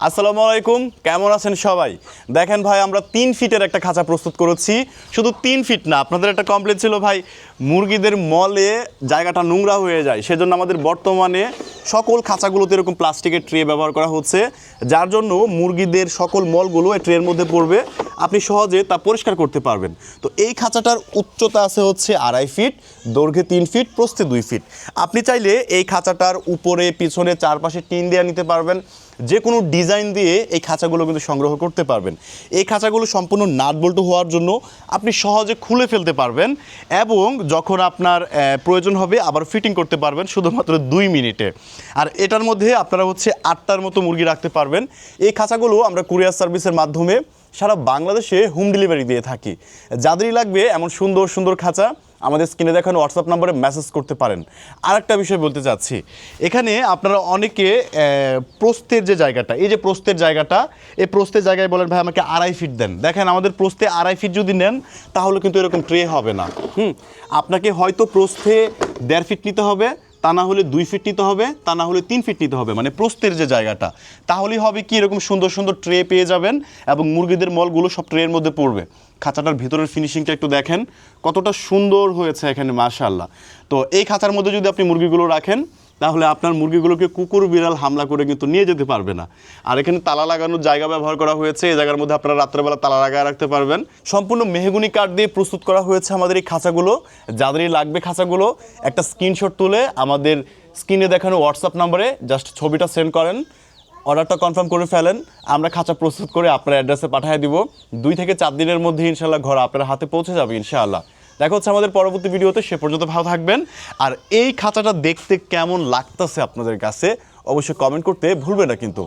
আসসালামু আলাইকুম, কেমন আছেন সবাই? দেখেন ভাই, আমরা 3 ফিটের একটা খাঁচা প্রস্তুত করেছি। শুধু 3 ফিট না, আপনাদের একটা কমপ্লেন ছিল ভাই, মুরগিদের মলে জায়গাটা নোংরা হয়ে যায়। সেজন্য আমাদের বর্তমানে সকল খাঁচাগুলোতে এরকম প্লাস্টিকের ট্রে ব্যবহার করা হচ্ছে, যার জন্য মুরগিদের সকল মলগুলো এই ট্রের মধ্যে পড়বে, আপনি সহজে তা পরিষ্কার করতে পারবেন। তো এই খাঁচাটার উচ্চতা আছে হচ্ছে 2.5 ফিট, দৈর্ঘ্যে 3 ফিট, প্রস্থে 2 ফিট। আপনি চাইলে এই খাঁচাটার উপরে পিছনে চারপাশে টিন দেওয়া নিতে পারবেন, যে কোনো ডিজাইন দিয়ে এই খাঁচাগুলো কিন্তু সংগ্রহ করতে পারবেন। এই খাঁচাগুলো সম্পূর্ণ নাট বল্টু হওয়ার জন্য আপনি সহজে খুলে ফেলতে পারবেন, এবং যখন আপনার প্রয়োজন হবে আবার ফিটিং করতে পারবেন শুধুমাত্র 2 মিনিটে। আর এটার মধ্যে আপনারা হচ্ছে 8টার মতো মুরগি রাখতে পারবেন। এই খাঁচাগুলো আমরা কুরিয়ার সার্ভিসের মাধ্যমে সারা বাংলাদেশে হোম ডেলিভারি দিয়ে থাকি। যাদেরই লাগবে এমন সুন্দর সুন্দর খাঁচা, আমাদের স্ক্রিনে দেখানো হোয়াটসঅ্যাপ নম্বরে মেসেজ করতে পারেন। আরেকটা বিষয় বলতে চাচ্ছি, এখানে আপনারা অনেকে প্রস্থের যে জায়গাটা, এই যে প্রস্থের জায়গাটা, এই প্রস্থের জায়গায় বলেন ভাই আমাকে 2.5 ফিট দেন। দেখেন আমাদের প্রস্থে 2.5 ফিট যদি নেন তাহলে কিন্তু এরকম ট্রে হবে না। আপনাকে হয়তো প্রস্থে 1.5 ফিট নিতে হবে, তা না হলে 2 ফিট নিতে হবে, তা না হলে 3 ফিট নিতে হবে, মানে প্রস্থের যে জায়গাটা। তাহলেই হবে কি, এরকম সুন্দর সুন্দর ট্রে পেয়ে যাবেন এবং মুরগিদের মলগুলো সব ট্রের মধ্যে পড়বে। খাঁচাটার ভিতরের ফিনিশিংটা একটু দেখেন কতটা সুন্দর হয়েছে এখানে, মাশাআল্লাহ। তো এই খাঁচার মধ্যে যদি আপনি মুরগিগুলো রাখেন তাহলে আপনার মুরগিগুলোকে কুকুর বিড়াল হামলা করে কিন্তু নিয়ে যেতে পারবে না। আর এখানে তালা লাগানোর জায়গা ব্যবহার করা হয়েছে, এই জায়গার মধ্যে আপনারা রাত্রেবেলা তালা লাগায় রাখতে পারবেন। সম্পূর্ণ মেহগনি কাঠ দিয়ে প্রস্তুত করা হয়েছে আমাদের এই খাঁচাগুলো। যাদেরই লাগবে খাঁচাগুলো, একটা স্ক্রিনশট তুলে আমাদের স্ক্রিনে দেখানো হোয়াটসঅ্যাপ নম্বরে জাস্ট ছবিটা সেন্ড করেন, অর্ডারটা কনফার্ম করে ফেলেন, আমরা খাঁচা প্রস্তুত করে আপনার অ্যাড্রেসে পাঠিয়ে দিব। 2 থেকে 4 দিনের মধ্যে ইনশাআল্লাহ ঘর আপনার হাতে পৌঁছে যাবে ইনশাআল্লাহ। দেখা হচ্ছে আমাদের পরবর্তী ভিডিওতে, সে পর্যন্ত ভালো থাকবেন। আর এই খাঁচাটা দেখতে কেমন লাগতেছে আপনাদের কাছে অবশ্যই কমেন্ট করতে ভুলবেন না কিন্তু।